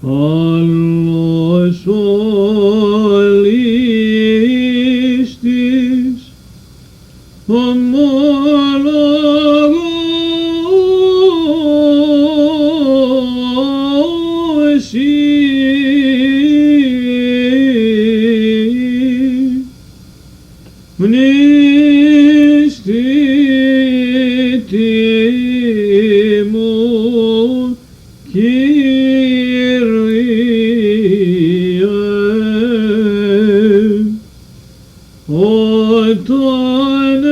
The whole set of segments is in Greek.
Άλλος ολίστης ομολογώ εσύ μνηστήτη μου Κύριε, όταν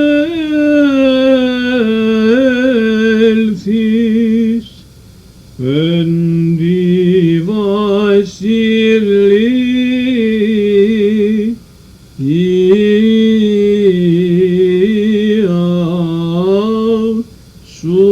έλθεις εν τη βασιλεία σου.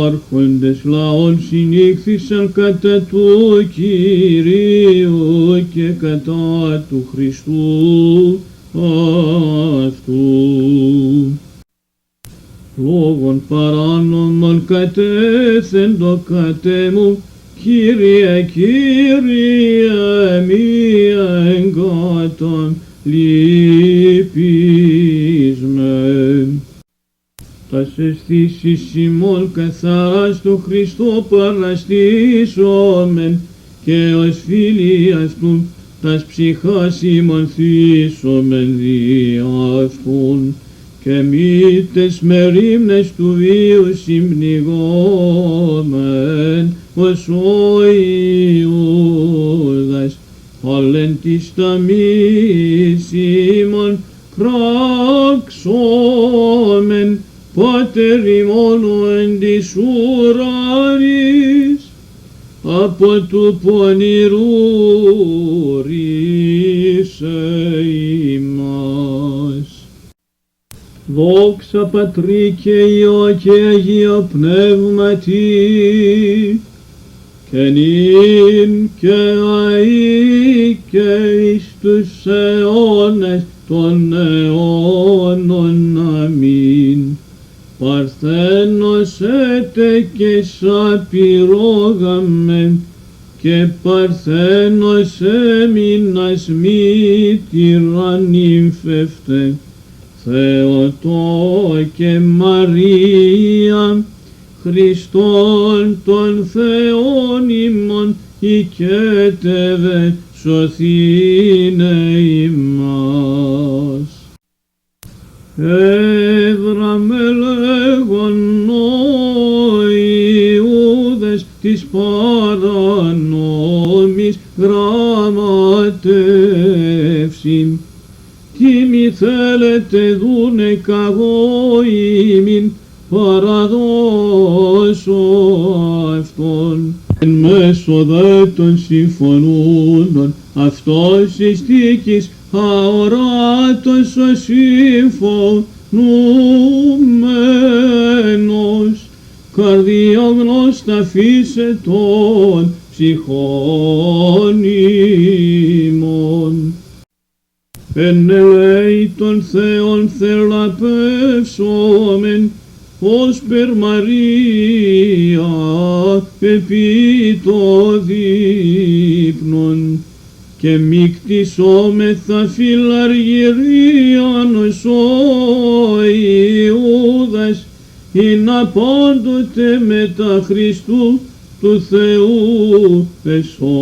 Άρχοντες λαών συνήχθησαν κατά του Κυρίου και κατά του Χριστού αυτού. Λόγων παράνομων κατέθεντο κατ' μου, Κύριε, Κύριε, μία εγκάτων λυπείς με. Τας αισθήσεις ημών καθαράς του Χριστό παραστήσομεν και ως φίλοι αυτούν τας ψυχάς ημών θύσομεν δι' αυτούν και μήτες με ρήμνες του βίου συμπνιγόμεν ως ο Ιούδας όλεν της ταμής ημών πράξομεν Πάτερ ημών εν της ουρανής, από του πονηρού ρίσε ημάς. Δόξα Πατρί και Υιό και Αγίο Πνεύματι, και νυν και αεί και εις τους αιώνες των αιώνων. Αμήν. Παρθένος έτε και σαπυρόγαμεν και παρθένος έμεινας μη τυραννύμφευτε. Θεοτό και Μαρία, Χριστόν των Θεών ημών, οικέτευε σωθήνε ημάς. Έβραμε λέγον ο Ιούδες της παρανόμης γραμματεύσιν. Τι μη θέλετε δούνε καγώ ημίν παραδώσω αυτόν. Εν μέσω δε των συμφωνούντων αυτός εις τίκης αοράτος ο συμφωνούμενος, καρδιογνώστα φύσε των ψυχών ημών. Εν ελέη των Θεών θεραπεύσομεν, ως περ Μαρία επί το δείπνον, και μη κτισόμεθα φιλαργυρίαν ως ο Ιούδας, ή να πάντοτε μετά Χριστού του Θεού εσώμεθα.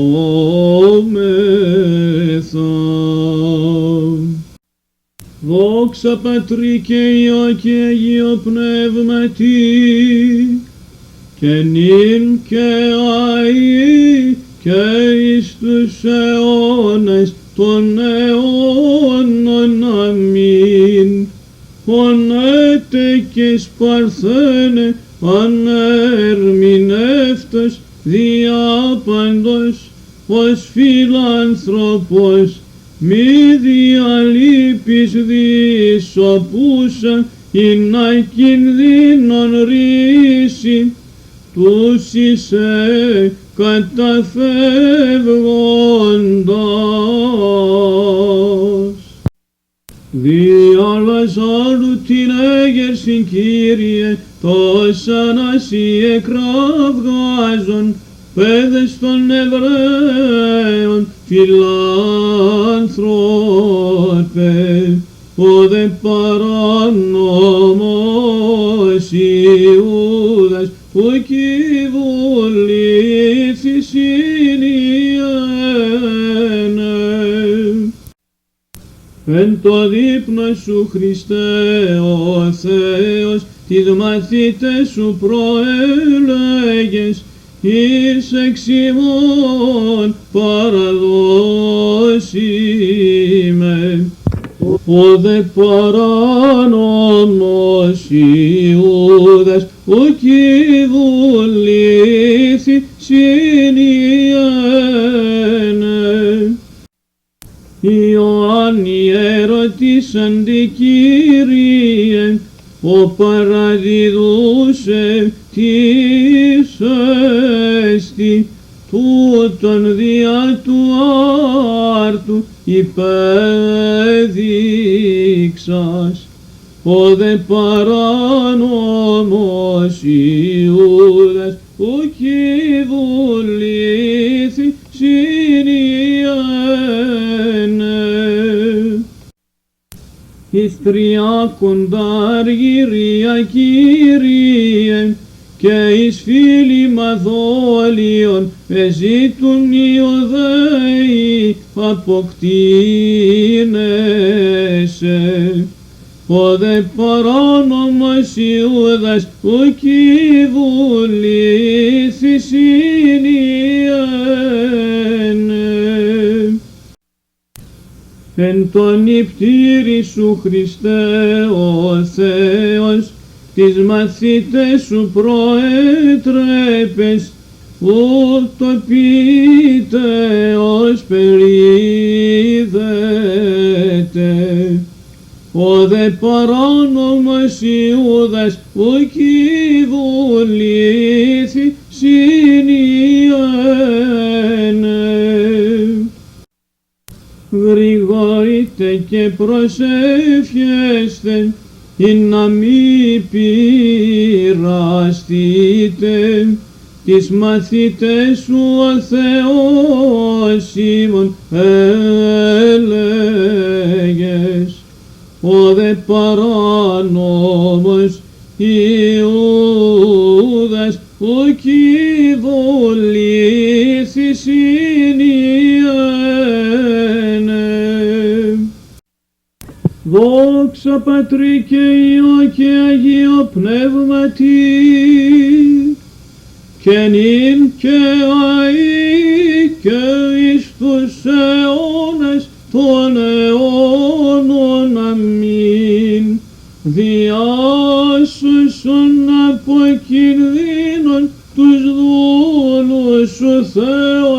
Δόξα Πατρί και Υιό και Αγίο Πνεύματι, και νυν και αεί και εις τους αιώνες των αιώνων. Αμήν. Ονέτε και σπαρθένε ανερμηνεύτος διάπαντος, ως φιλάνθρωπος μη διαλείπεις δισοπούσα, ή να κινδύνων ρίση τους είσαι καταφεύγοντας. Δια Λαζάρου την έγερσιν Κύριε, τόσα να σοι εκραυγάζον, παιδες των Εβραίων, φιλάνθρωπε, ο δε παράνομος Ιούδας, που κυβουλήθης συνιένε. Εν το δείπνο σου Χριστέ ο Θεός, τις μαθήτες σου προέλεγες, εις εξ ημών παραδώσιμε. Ο δε παράνομος Ιούδας, ο κυβουλήθη συνιένε. Ιωάννη ερωτήσαν τη Κύριε, ο παραδιδούσε τις έστι, τούτον δια του άρτου υπέδειξας. Ο δε παράνομος Ιούδας, ο κυβουλήθη συνιένε. Εις τριάκοντα αργυρία Κύριε, και εις φίλημα δόλιον εζήτουν οι Ιουδαίοι αποκτήνεσαι. Ο δε παράνομος Ιούδας, ο κυβουλήθη συνιένε. Εν τον νηπτήρι σου Χριστέ ο Θεός, τις μαθήτες σου προέτρεπες, ούτω πίτεως περίδεται. Ο δε παράνομος Ιούδας, ο κυβουλήθη συνιένε. Γρηγορείτε και προσεύχεστε, ή να μη πειραστείτε, τις μαθήτες σου ο Θεός ημών έλεγες. Ο δε παράνομος Ιούδας, ο κυβουλήθη συνιένε. Δόξα Πατρί και Υιό και Αγίο Πνεύματι, και νυν και αεί και εις τους αιώνας των αιώνων. Αμήν. Διάσωσον από κινδύνων τους δούλους σου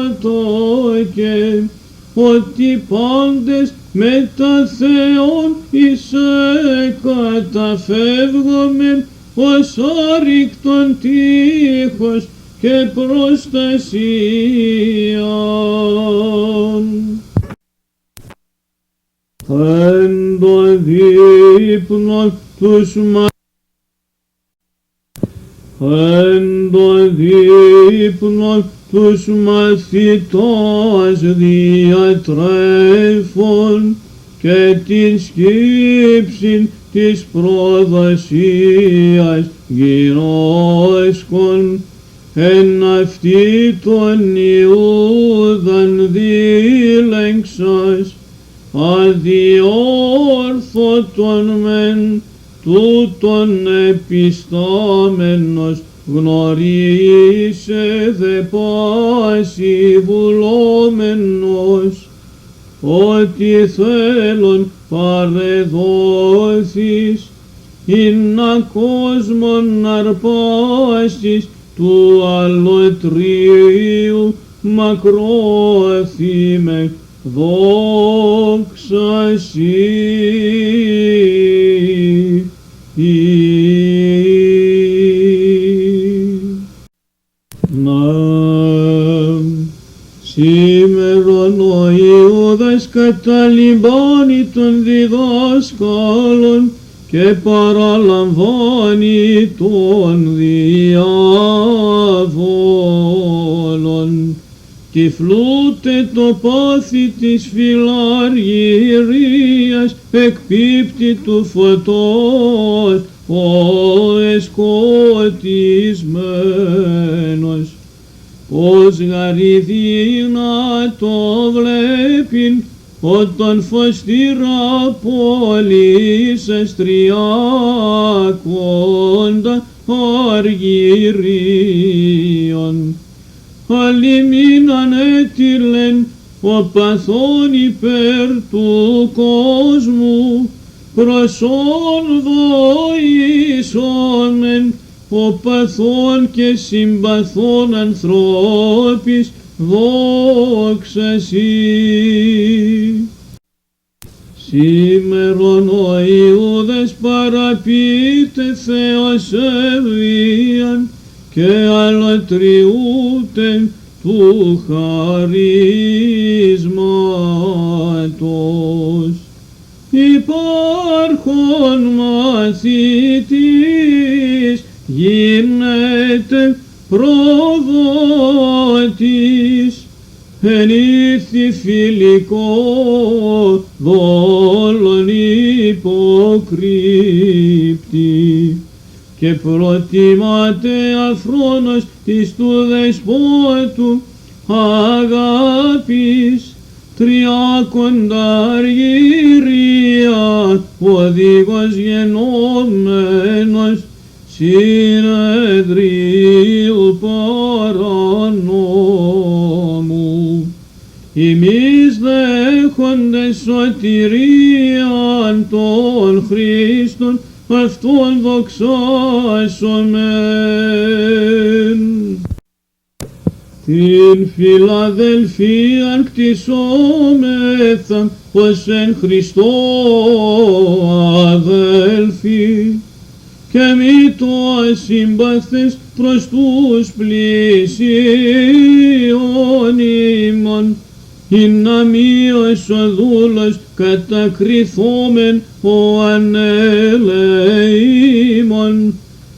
Θεοτόκε, ότι πάντες μετά Θεόν εισαι καταφεύγομεν ως άρρηκτον τείχος και προστασίαν. Εν το δείπνο τους τους μαθητάς διατρέφων και την σκύψην της προδοσίας γινώσκων, εν αυτή τον Ιούδαν δίλεξας, αδιόρθωτον μεν τούτον επιστάμενος, γνωρίσε δε πάση βουλόμενος, ότι θέλων παρεδόθης, ειναι κόσμον αρπάσεις του αλωτρίου μακρόθυμε. Δόξα Σήμερον ο Ιούδας καταλυμβάνει των διδάσκαλων και παραλαμβάνει των διάβολων. Τυφλούται το πάθη της φιλαργυρίας, εκπίπτει του φωτός ο εσκοτισμένος. Ως γαριδίνα το βλέπειν, όταν φωστήρα πόλης εστριάκοντα αργυρίων. Αλλημήν ανέτειλεν ο παθών υπέρ του κόσμου, προσών βοήσομεν ο παθών και συμπαθών ανθρώπης, δόξα Σοι. Σήμερον ο Ιούδας παραπείται Θεός ευβίαν και αλατριούται του χαρίσματος. Υπάρχον μαθητής γίνεται προδότης, ενήρθη φιλικό δόλον υποκρύπτει και προτιμάται αφρόνος της του δεσπότου αγάπης, τριακόντα αργυρία οδηγός γενόμενος συνεδρίου παρανόμου. Εμείς δέχοντες σωτηρίαν των Χριστών αυτόν δοξάσομεν. Την Φιλαδελφίαν κτισόμεθα ως εν Χριστώ αδέλφοι, και μη το ασύμπαθες προς τους πλησίον ημών, ή να μη ως ο δούλος κατακριθόμεν ο ανελεήμων,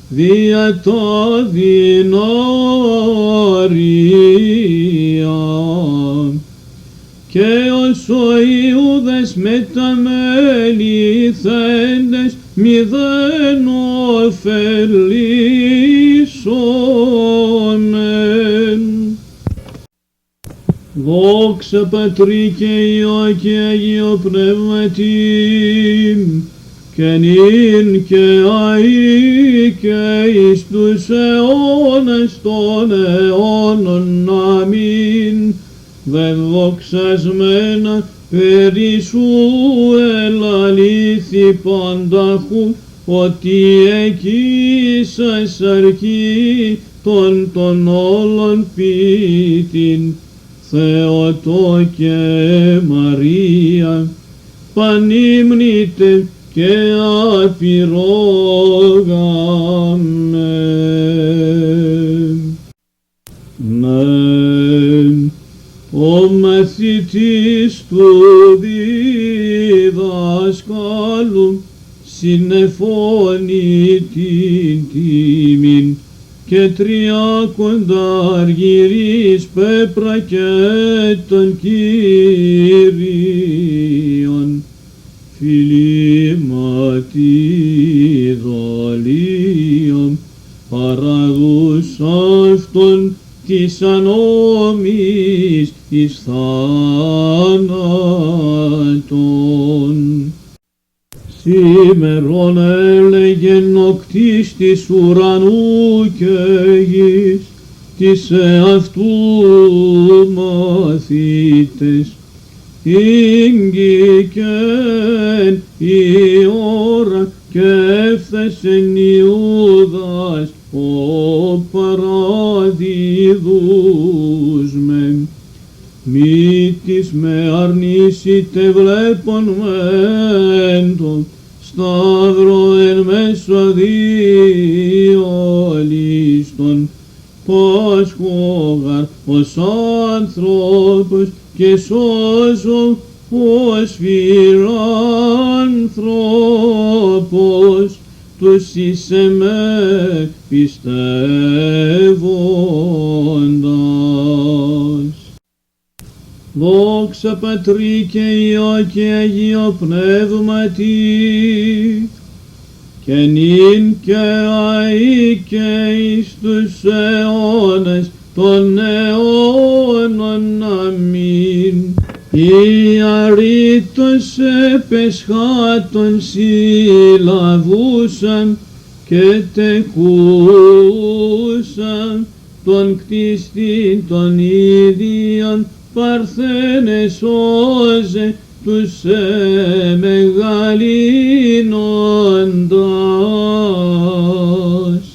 δια τα δεινάρια. Και ως ο Ιούδας με τα μεληθέντες μηδέν ωφελήσομεν. Δόξα Πατρί και Υιό και Αγίο Πνεύματι, και νυν και αεί και εις τους αιώνας των αιώνων. Αμήν. Δε δοξασμένα περί σου ελαλήθη πανταχού, ότι εκείσας αρκεί των όλων ποιητήν, Θεοτό και Μαρία, πανύμνητε και απειρόγαμε. Ο μαθητής του διδασκάλου συνεφώνει την τιμήν, και τριακόντα αργυρίς πέπρα και των Κύριων. Φιλήματι δολίων παραδούς αυτών της ανόμης εις θάνατον. Σήμερον έλεγεν ο κτίστης ουρανού και γης, της εαυτού μαθήτες, ήγγικεν η ώρα και έφθασεν Ιούδας ο παραδίδους μεν. Μη της με αρνήσετε βλέπον μεν το σταύρο εν μέσω δύο λίστων, πάσχογαρ ως ανθρώπους και σώσω ως φιλάνθρωπος τους εις εμέ πιστεύοντας. Δόξα Πατρί και Υιό και Αγίο Πνεύματι, και νυν και αεί και εις τους αιώνας των αιώνων. Αμήν. Οι αρήτως επεσχάτων συλλαβούσαν και τεκούσαν των κτιστήν των ίδιων παρθένε σώζε τους μεγαλύνοντας.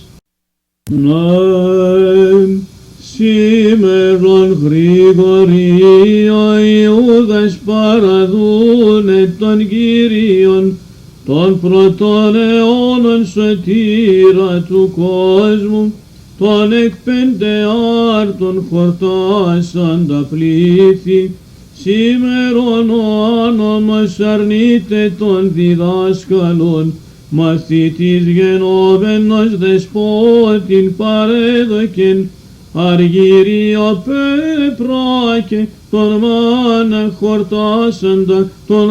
Σήμερον γρήγοροι ο Ιούδας παραδούνε των Κύριων, των πρωτών αιώνων σωτήρα του κόσμου, των εκ πεντεάρτων χορτάσαντα πλήθη. Σήμερον ο άνομος αρνείται των διδάσκαλων, μαθητής γενόμενος δεσπότην παρέδοκεν, αργύριο πεπράκε τον μάνα χορτάσαντα των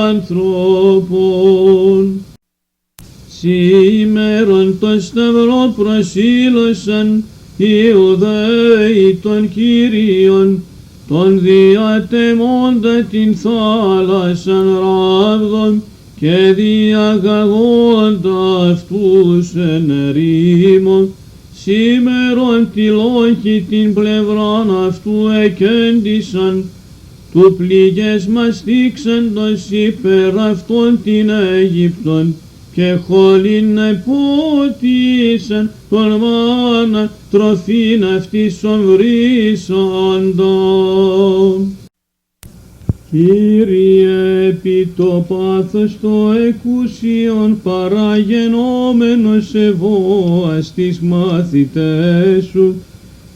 άνθρωπων. Σήμερον το σταυρό προσήλωσαν οι Ιουδαίοι των Κύριων, τον διατεμώντα την θάλασσαν ράβδον και διαγαγόντα αυτούς εν ερήμο. Σήμερον τη λόχη την πλευράν αυτού εκέντησαν, του πληγές μαστίξαντος υπέρ αυτών την Αίγυπτον, και χολήν επότισαν τον μάνα τροφήν αυτής ομβρίσαντα. Κύριε, επί το πάθος το εκούσιον παραγενόμενος ευώας τις μαθητές σου,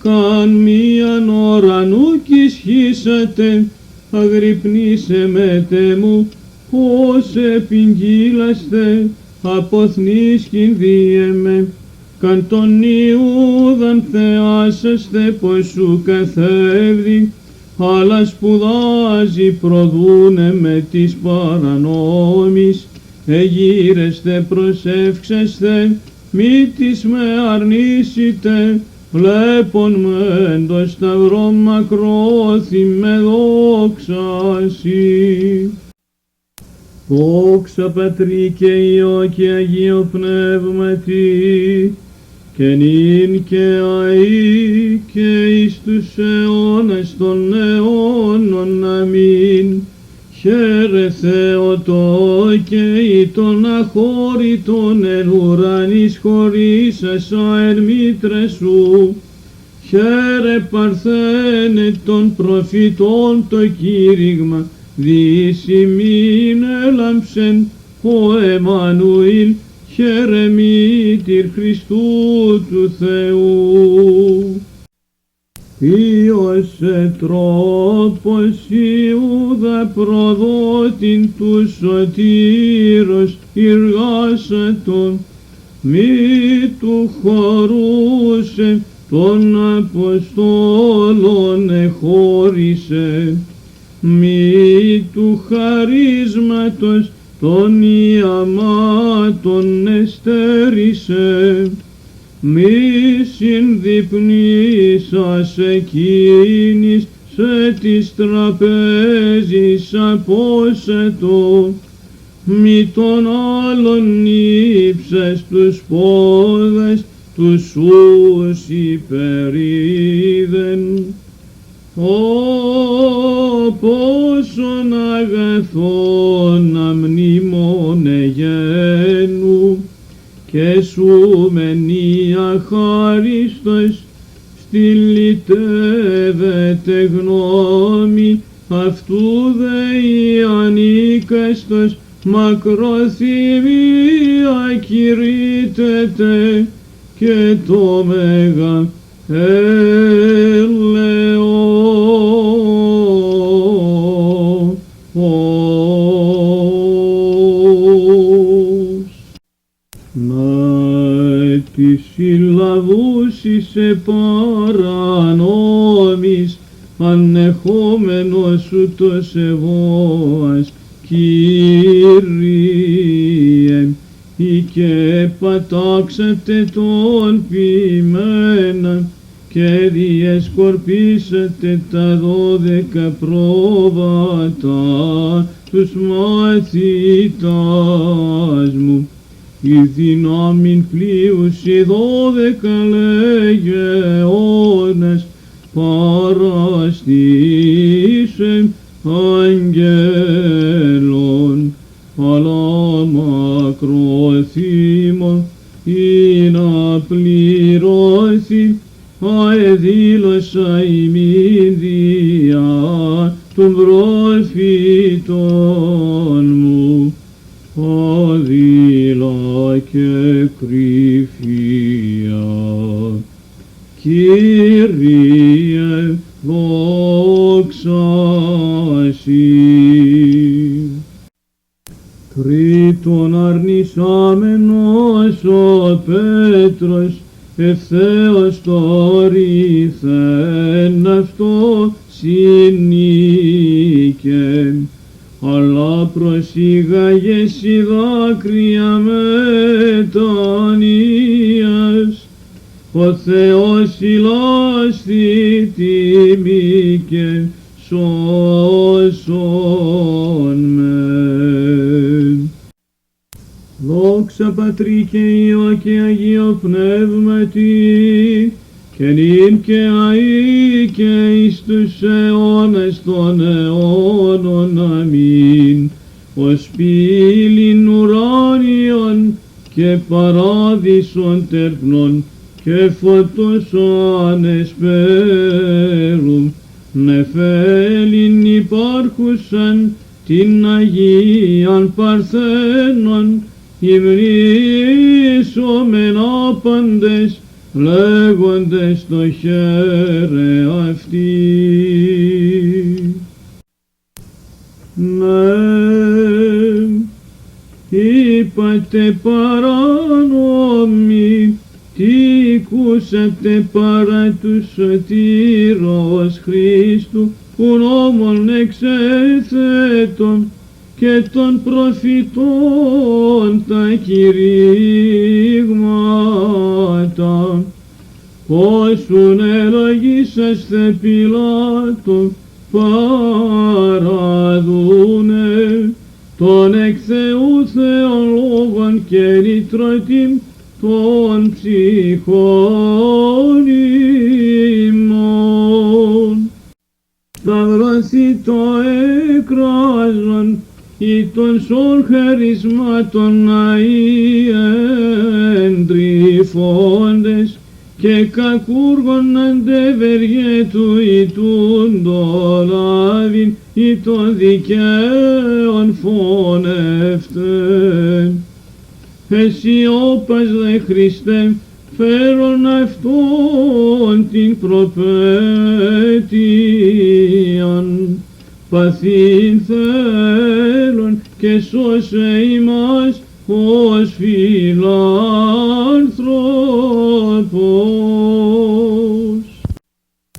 καν μίαν ώραν ουκ ισχύσατε, αγρυπνήσε μέτε μου, ως επιγγείλαστε, αποθνίσκην διεμέ, καν τον Ιούδαν θεάσαστε πως σου καθεύδει, αλλά σπουδάζει προδούνε με της παρανόμης, εγείρεστε προσεύξεστε, μη της με αρνήσετε, βλέπον μεν το σταυρό μακρόθι με δόξαση. Δόξα Πατρί και Υιό και Αγίο Πνεύματι, και νυν και αεί και εις τους αιώνας των αιώνων. Αμήν. Χαίρε Θεοτό και ει των αχώρητων εν ουρανής χωρίσασα εν μήτρε σου. Χαίρε Παρθένε των προφητών το κήρυγμα, διείς ημίν έλαμψεν ο Εμμανουήλ, χαίρε μήτηρ Χριστού του Θεού. Ποιος τρόπος Ιούδα προδότην του σωτήρος εργάσατον, μη του χωρούσε των Αποστόλων εχώρισε, μη του χαρίσματος των ιαμάτων εστέρισε, μη συνδυπνήσας εκείνης σε της τραπέζης απόσετο, μη των άλλων ύψες τους πόδες τους σούς υπερίδεν. Πόσον αγαθόν αμνήμονε γένου, και σου μενία χάριστος, στυλιτεύεται γνώμη, αυτού δε η ανίκαστος μακροθυμία κηρύττεται, και το μέγα ελεόν. Να τις συλλαβούσεις σε παρανόμης, ανεχόμενος σου το σεβόας, Κύριε, ή και πατάξατε τον ποιημένα και διεσκορπίσατε τα 12 πρόβατα τους μαθητάς μου. Η δυνάμιν πλείουσι 12 λεγεώνες παραστήσεν αγγέλων, αλλά μακροθύμων ή να πληρώθη αεδήλωσα ημίν διά των προφήτων μου, αδείλα και κρυφία. Κύριε, δόξα Συ. Τρίτον αρνησάμενος ο Πέτρος, ευθέως το ρηθεν αυτό συνήκε, αλλά προσήγαγες η δάκρυα μετανοίας. Ο Θεός ηλάστη τιμή και σώσον με. Δόξα Πατρί και Υιό και Αγίο Πνεύματι, και νυν και αεί και εις τους αιώνας των αιώνων. Αμήν. Ως πύλην ουράνιον και παράδεισον τερπνών και φωτός ανεσπέρου, νεφέλην υπάρχουσαν την Αγίαν Παρθένον, υμνήσομεν άπαντες, λέγοντες το χαίρε αυτή. Ναι, είπατε παράνομοι, τι ακούσατε παρά του σωτήρος Χριστού, που νόμον εξέθετον και των προφητών τα κηρύγματα. Πόσουν ελογίσαστε Πιλάτο, παραδούνε τον εκ Θεού Θεον λόγων και λυτρωτήν των ψυχών ημών. Σταυρωθεί το έκραζον ή των σων χαρισμάτων αΐεντρυφώντες και κακούργων αντεβεργέτου ή τούν το λάβιν ή των δικαίων φωνεύτεν. Εσύ όπας δε Χριστέ, φέρον αυτόν την προπέτειαν, παθήν θέλον και σώσε ημάς ως φιλάνθρωπος.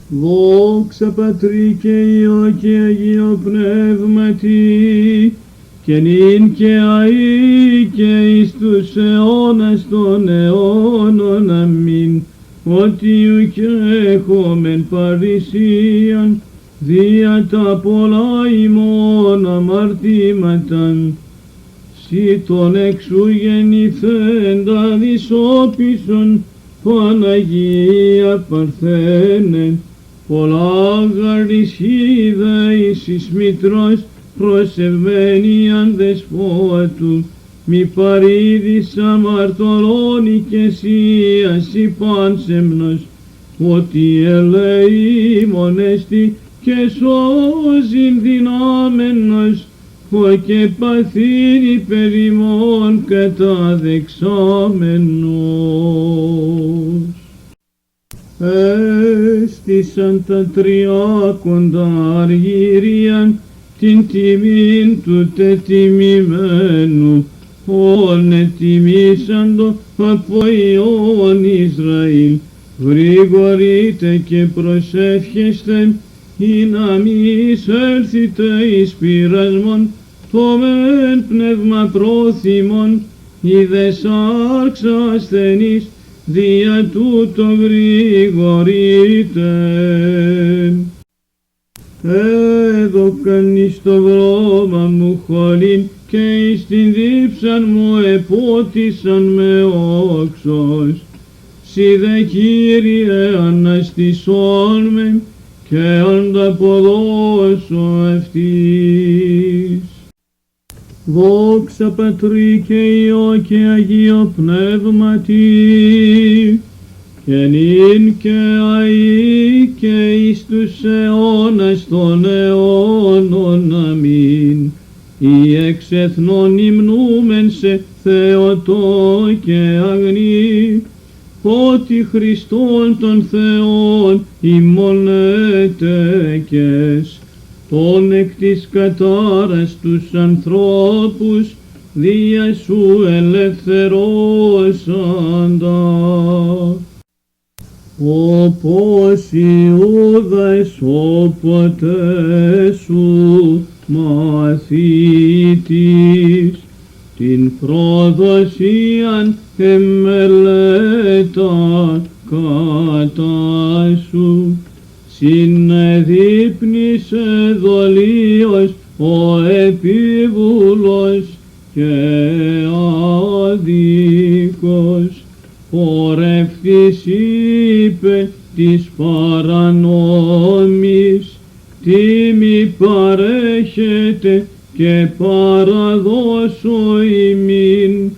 Δόξα Πατρί και Υιό και Αγίο Πνεύματι, και νυν και αεί και εις τους αιώνας των αιώνων. Αμήν. Ότι ουκ έχομεν παρησίαν, δια τα πολλά ημών αμαρτήματαν, σοι τον εξού γεννηθέντα δισόπισον, Παναγία Παρθένε, πολλά γαρισίδα εις εις μητρός, προσευμένη αν δεσπότου, μη παρήδης αμαρτωλώνει και σίας υπάνσεμνος, ότι ελεήμων εστι και σώζειν δυνάμενος, ο και παθήν υπερ ημών καταδεξάμενος. Έστησαν τα 30 αργύριαν την τιμήν του τετιμημένου, ον ετιμήσαντο από Υιόν Ισραήλ. Γρηγορείτε και προσεύχεστε, ή να μη εισέλθετε εις πειρασμόν, το μεν πνεύμα πρόθυμον, ή δε σάρξ ασθενής, δια τούτο γρηγορείτε. Έδωκαν εις το βρώμα μου χολήν, και εις την δίψαν μου επότισαν με όξος. Συ δε Κύριε αναστησόν με, και ανταποδώσω ευτής. Δόξα Πατρί και Υιό και Αγίο Πνεύματι, και νυν και αεί και εις τους αιώνας των αιώνων. Αμήν. Οι εξ εθνών υμνούμεν σε Θεοτό και αγνή, ότι Χριστόν των Θεών ημών έτεκες, τον εκ της κατάρας τους ανθρώπους δια σου ελευθερώσαντα. Όπως Ιούδας όποτε σου μαθήτης, την προδοσίαν εμελέτα κατά σου, συνεδείπνησε δολίως ο επίβουλος και άδικος, πορεύτης είπε της παρανόμης, τίμη παρέχεται και παραδώσω ημίν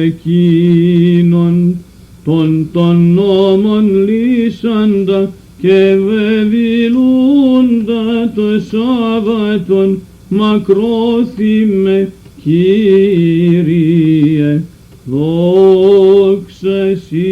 εκείνον, των νόμων λύσαντα και βεβηλούντα το Σάββατον, μακρόθυμε Κύριε, δόξα Συ.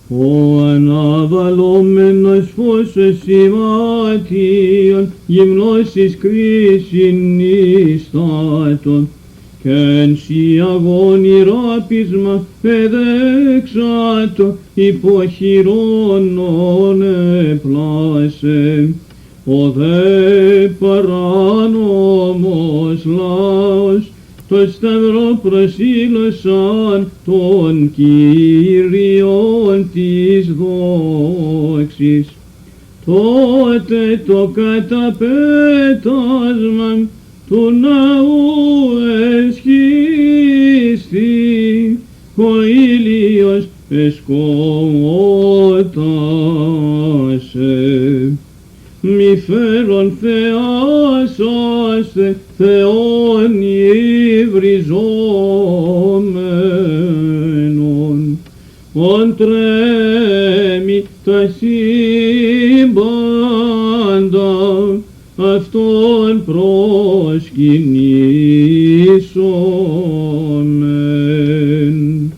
Ο αναβαλόμενος φως σημάτιον, γυμνός εις κρίσιν ιστάτων, κι εν σοι αγώνη ράπισμα παιδέξατο, υποχειρώνον επλάσε. Ο δε παράνομος λαός, το σταυρό προσήλωσαν των Κύριων της δόξης. Τότε το καταπέτασμα του ναού εσχίστη, ο ήλιος εσκότασε. Μη φέρον θεάσαστε, Θεόν υβριζόμενον, ον τρέμει τα σύμπαντα, αυτόν προσκυνήσομεν.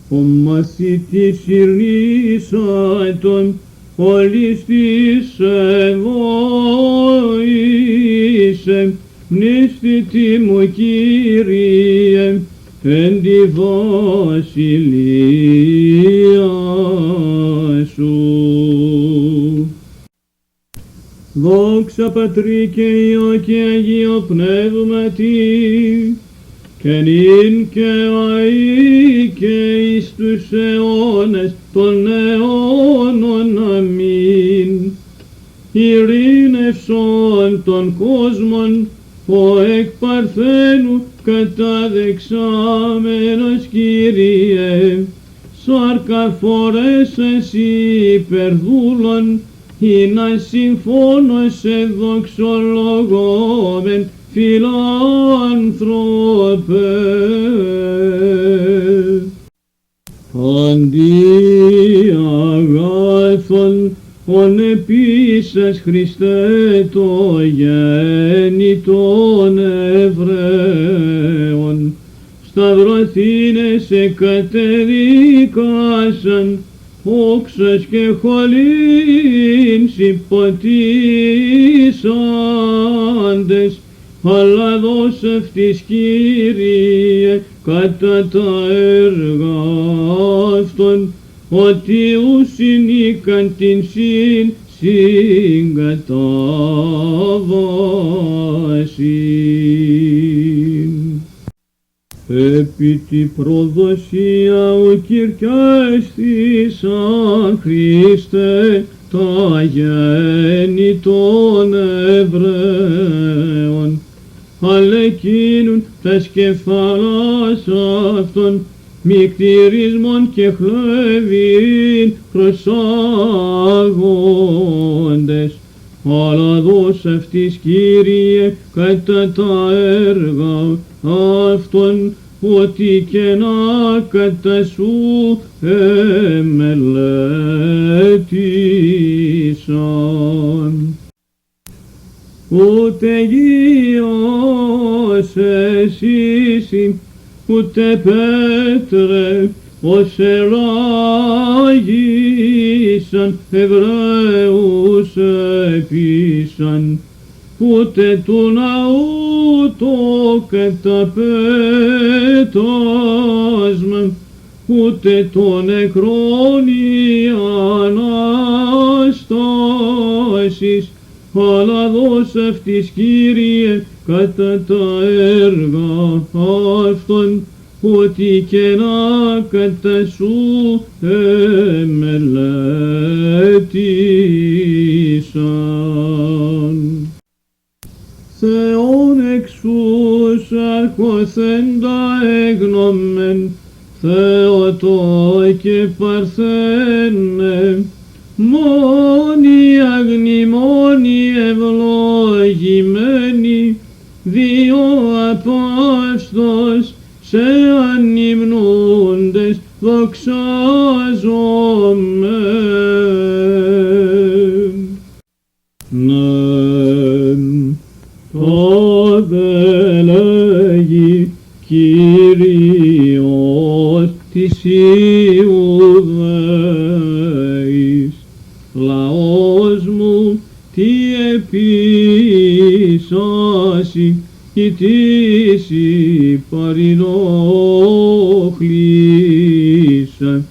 Ο μαθητής ηρνήσατον, όλης της ευόησε, μνήστητη μου Κύριε, εν τη βασιλεία σου. Δόξα Πατρί και Υιό και Αγίο Πνεύματι, και νυν και αεί και εις τους αιώνας των αιώνων. Αμήν. Ειρήνευσον των κόσμων, ο εκ παρθένου καταδεξάμενος Κύριε, σάρκα φορέσας υπερδούλων, ή να συμφώνω σε δοξολογόμεν φιλάνθρωπε. Αντί αγάθων, ον επίσης Χριστέ το γέννη των Εβραίων, σταυρωθήνε σε κατεδικάσαν, όξος και χολήν συμποτίσαντες, αλλά δώσε αυτής, Κύριε, κατά τα έργα αυτών, ότι ουσυνήκαν την συγκατάβασιν. Επί τη προδοσία ο κυρκιάστησαν, Χριστέ, τα γέννη των Εβραίων, αλλά εκείνουν τας κεφάλας αυτών, μυκτηρισμόν και χλέβην προσάγοντες, αλλά δώσ' αυτής, Κύριε, κατά τα έργα αυτών, ότι και να κατά σου εμελέτησαν. Ούτε Υιός εσείς, ούτε Πέτρε, ως εράγησαν Εβραίους επίσαν, ούτε του ναού το καταπέτασμα, ούτε το νεκρόν η Ανάστασης, αλλά δώσ' αυτής, Κύριε, κατά τα έργα αυτών, ότι και να κατά σου εμελέτησαν. Θεόν εξούς αρχοθέντα έγνομεν, Θεοτό και Παρθένε, μόνοι αγνημόνοι ευλογημένοι, δύο Απόστος σε ανυμνούντες δοξάζομεν. Τάδε λέγει Κύριος της Ιουδαής, λαός μου τι επίσαση, ή της υπαρινόχλησα,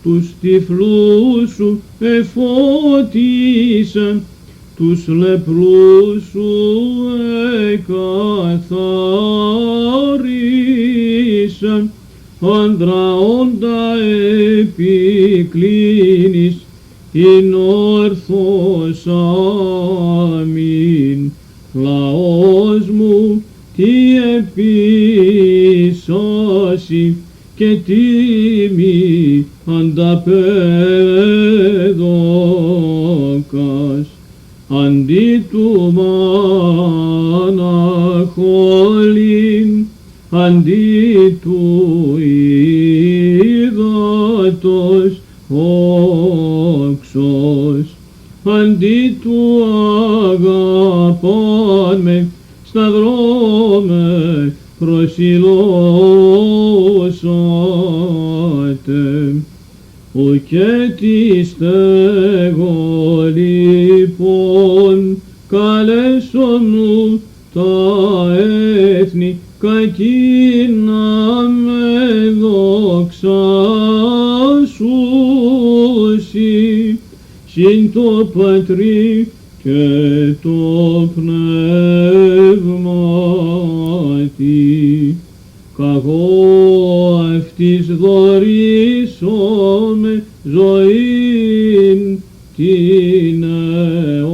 τους τυφλούς σου εφώτισα, τους λεπρούς σου εκαθάρισα, άντρα όντα επικλίνεις, ειν όρθος αμήν. Λαός μου τι επίσωση και τίμη ανταπέδοκας, αντί του μαναχολήν, αντί του ύδατος όξος, αντί του αγαπάν με, σταυρό με προσιλώσατε. Ουκ τι στέγω λοιπόν, καλέσονου τα έθνη, κακίνα με δοξάσουσι, συν το Πατρί και το Πνεύματι, καγώ αυτής δωρήσομαι ζωήν την αιώνιον.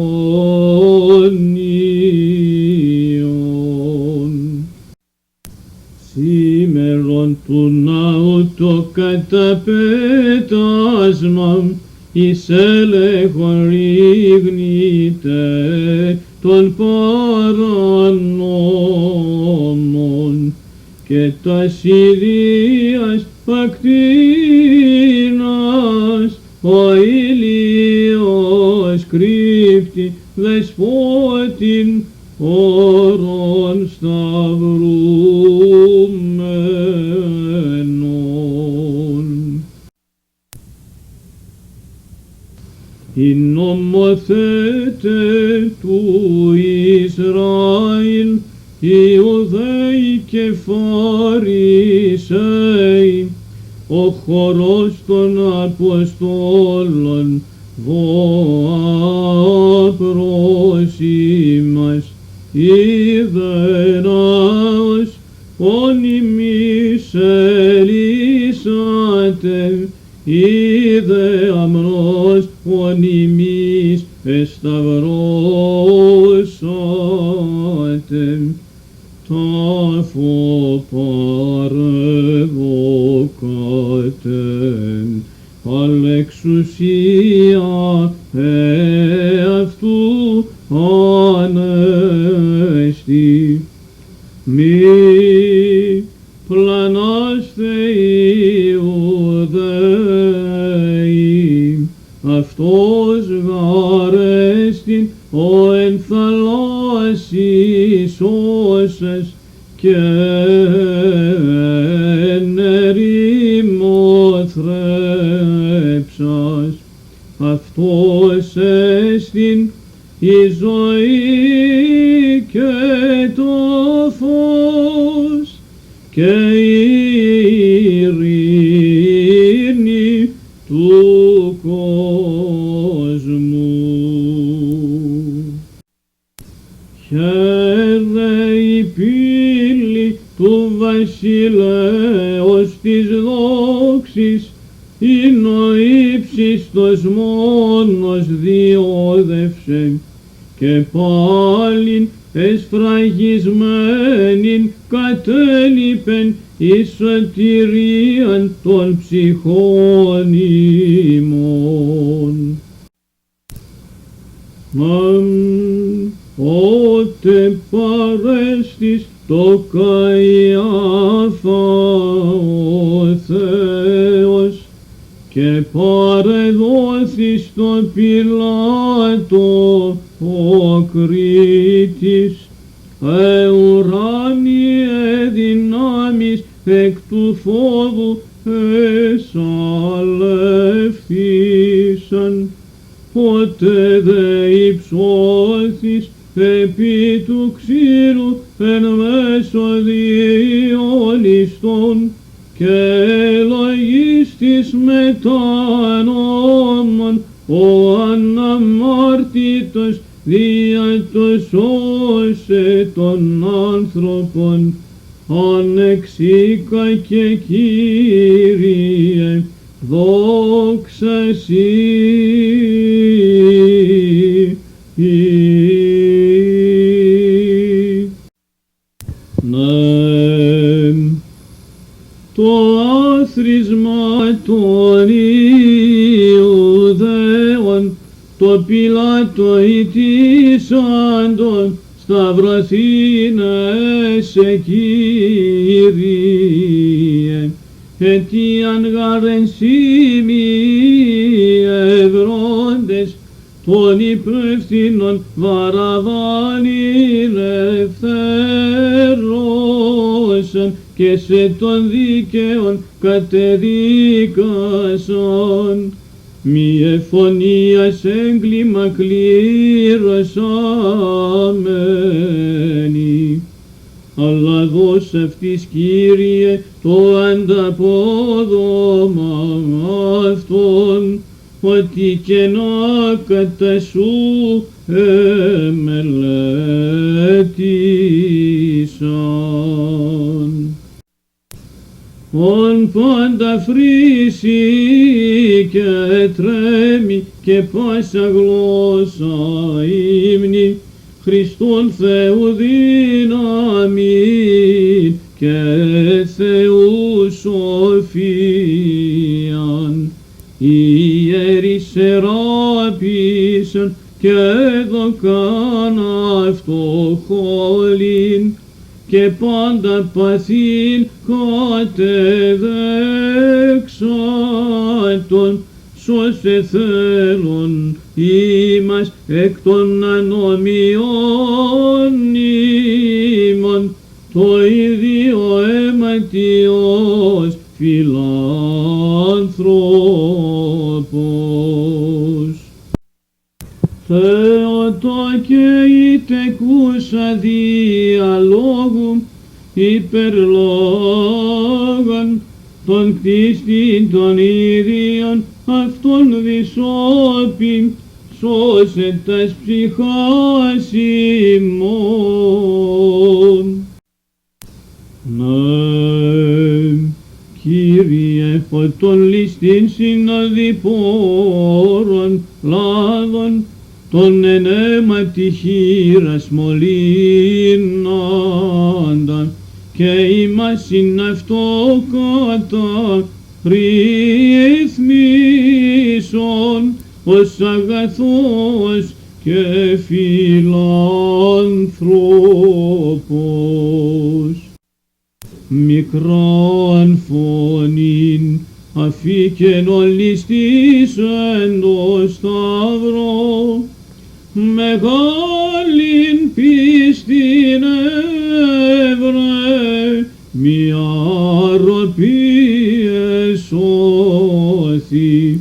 Σήμερον του ναού το καταπέτασμα, εις έλεγχον ρήγνητε των παρανόμων, και τας ιδίας ακτίνας ο ήλιος κρύπτει δεσπότην όρον σταυρούμενον. οι νομοθέτες του Ισραήλ, Ιουδαίοι και Φαρισαίοι, ο χορός των Αποστόλων, βοά προς ημάς, ιδεράος, ον ημείς ελίσατε, είδε αμρός, ον ημείς εσταυρώσατε, τάφο παρεδοκάτεν, αλ' εξουσία αυτού ανέστη. Μη πλανάστε Ιουδαίοι, αυτός γαρέστην ο εν θαλάσσης όσες και εν ερήμο θρέψας, αυτός εστιν η ζωή και το φως και η ειρήνη του κόσμου. Χαίρε η πύλη του βασιλέως της δόξης, ειν ο ύψιστος μόνος διόδευσε, και πάλιν εσφραγισμένην κατέλειπεν εις σωτηρίαν των ψυχών ημών. Ότε παρέστης το Καϊάφα ο Θεός, και παρεδόθη στο Πιλάτο ο Κρίτης, ουράνιε δυνάμεις εκ του φόβου εσαλεύθησαν, ότε δε υψώθης επί του ξύρου εν μέσω διόλιστον, και λογίστης μετά νόμων ο αναμάρτητος δια το σώσε των άνθρωπων, ανεξίκα και Κύριε, δόξα Σοι. Το άθροισμα των Ιουδαίων, το Πιλάτο ητήσαντον σταυρωθήνεσαι Κύριε, αιτίαν γάρεν σήμοι ευρώντες των υπεύθυνων Βαραβάνην ελευθέρωσαν, και σε των δίκαιων κατεδίκασαν. Μη εφωνίας έγκλημα κλήρωσαμένη, αλλά δώσ' αυτής Κύριε το ανταπόδομα αυτών, ότι και να κατά σου εμελέτησαν. Ον πάντα φρύσει και τρέμει και πάσα γλώσσα ύμνη, Χριστόν Θεού δύναμη και Θεού σοφίαν. Οι ιερείς σεράπησαν και δοκάν αυτοχόλην, και πάντα παθήν κατεδέξατον, σώσε θέλον ημάς εκ των ανομιών ημών, το ίδιο αιματιός φιλάνθρωπος. Θεότο και η τεκούσα διαλόγου υπερλόγων των κτίστην των ίδιων αυτών δυσόπιν σώσε τας ψυχάς ημών. Κύριε, φωτών ληστήν συνοδοιπόρων λάδων, τον εν αίματι χείρας μολύνοντα, και ημάσιν αυτό κατά ρυθμίσον, ως αγαθός και φιλάνθρωπος. Μικρόν φωνήν αφήκεν ο ληστής εν το σταυρό, μεγάλην πίστην έβρε, μια αρρωπή εσώθη.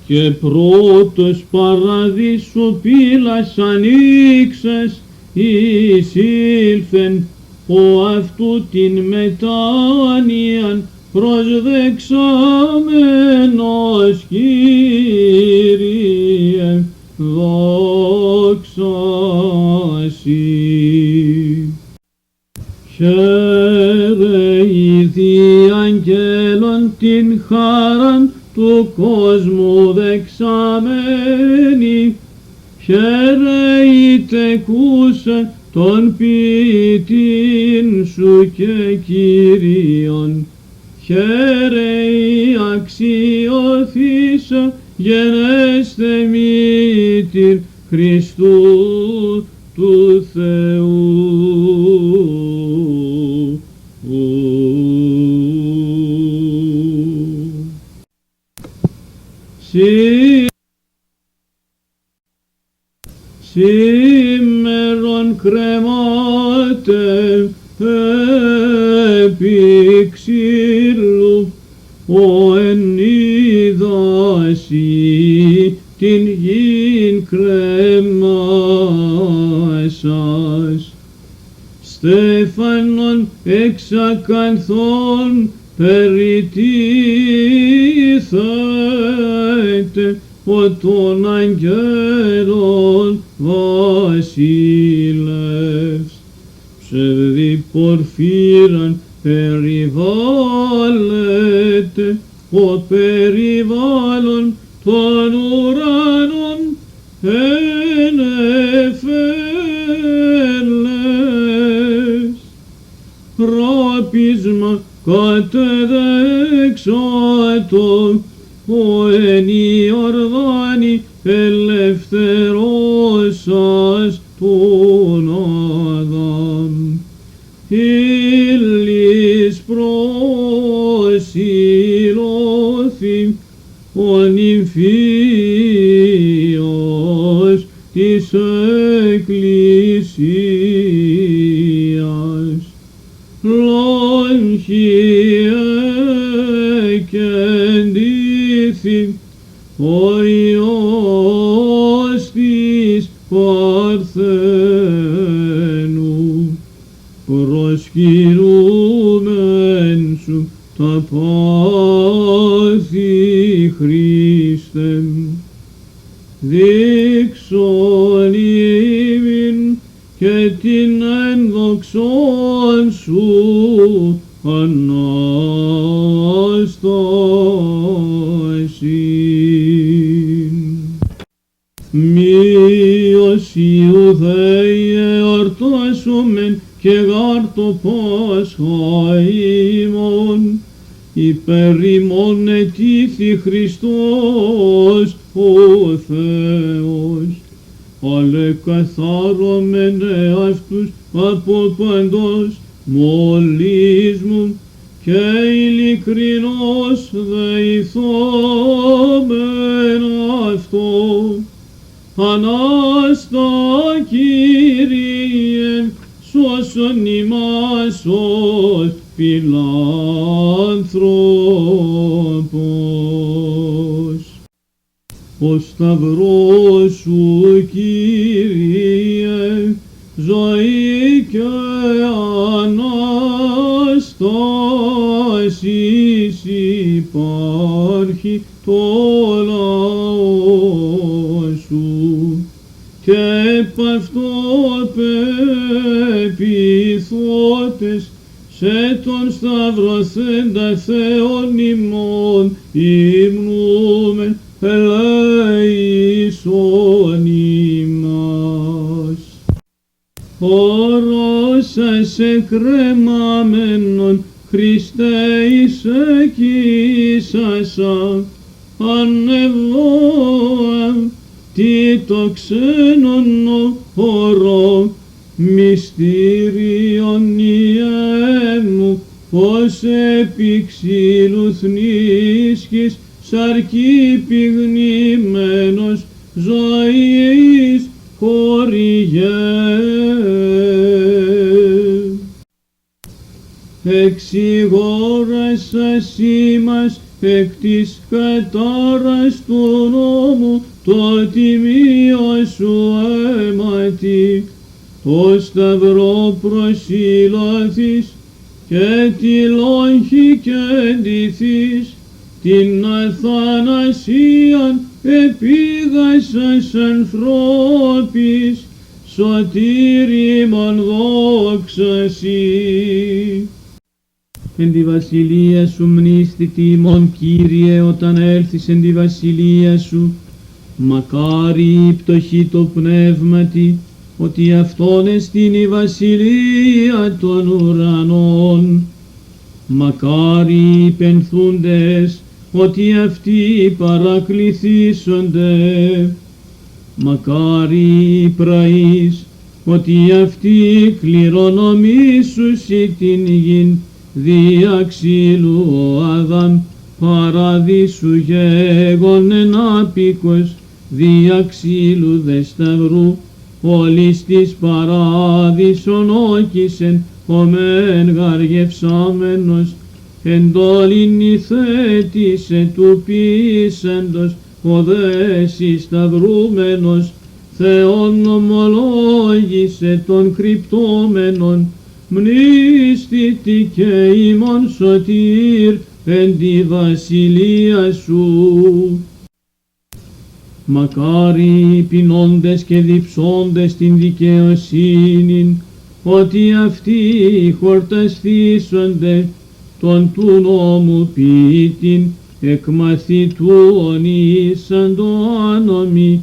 Και πρώτος παραδείσου πύλας ανοίξας εισήλθεν, ο αυτού την μετάνοιαν προσδεξάμενος, Κύριε, δόξα Σοι. Χαίρε η διαγγέλων την χάραν του κόσμου δεξαμένη, χαίρε η τεκούσα τον ποιητήν σου και Κύριον, χαίρε η αξιοθήσα γενέστε μήτηρ Χριστού του Θεού. Σήμερον κρεμάται επί ξύλου, ο εν είδαση την γην κρεμάσας. Στέφανον εξακανθών περιτίθεται, ο των αγγέλων βασίλευς. Ψευδή πορφύραν περιβάλλεται, ο περιβάλλον των ουρανών εν εφέλες. Ράπισμα κατεδέξατο, ο εν Ιορδάνη ελευθερώσας τον Αδάμ. Ήλις προσήλωθη ο νυμφίος της Εκκλησίας. Λόγχη εκεντήθη ο Υιός της Παρθένου, προσκυρούμεν σου τα πάθη Χριστέ, δείξον ημίν και την ενδοξόν σου Ανάστασιν. Μίος Ιουδαίοι εορτάσομεν και γάρ το Πάσχα ημών, υπέρ ημών ετήθη Χριστός ο Θεός, ale καθάρωμεν εαυτούς από παντός μολύσμου και ειλικρινώς δεηθόμεν αυτό. Ανάστα Κύριε, σώσον ημάς ως φιλάνθρωπος. ο σταυρός σου, Κύριε, ζωή και Ανάστασης υπάρχει το λαό σου, και επ' αυτό πεποιθότες σε τον σταυρωθέντα Θεόν ημών υμνούμε ελέησον ημάς. Ορώσας εκρεμάμενον Χριστέ εις εκείσασα, ανεβόα τι το ξένον ορό, μυστήριον ιέμου, ως επί ξύλου θνίσκης, σαρκί πυγνημένος, ζωής χορηγέ. Εξηγόρασας ημάς εκ της κατάρας του νόμου, το τιμίο σου αίματι, το σταυρό προσήλωθείς και τη λόγχη κεντηθείς, την αθανασίαν επίγασας ανθρώπης, σωτήριμον δόξα σοι. Εν τη βασιλεία σου μνήσθητη ημών, Κύριε, όταν έλθεις εν τη βασιλεία σου. Μακάρι η πτωχή το πνεύματι, ότι αυτόν εστίν η βασιλεία των ουρανών. Μακάρι οι πενθούντες, ότι αυτοί παρακληθήσονται. Μακάρι οι πραείς, ότι αυτοί κληρονομήσουσι την γην, δια ξύλου ο Αδάμ παραδείσου γέγονεν άπικος, δια ξύλου δε σταυρού όλης της παράδεισον όκησεν, ο μεν γαργευσάμενος εντόλην ηθέτησε του ποιήσαντος, ο δε συσταυρούμενος Θεόν ομολόγησε των κρυπτόμενων, μνήστητη και ημών σωτήρ εν τη βασιλεία σου. Μακάρι οι πεινώντες και διψώντες την δικαιοσύνην, ότι αυτοί χορταστήσονται τον του νόμου ποιητήν, εκ μαθητούων ήσαν το άνομοι,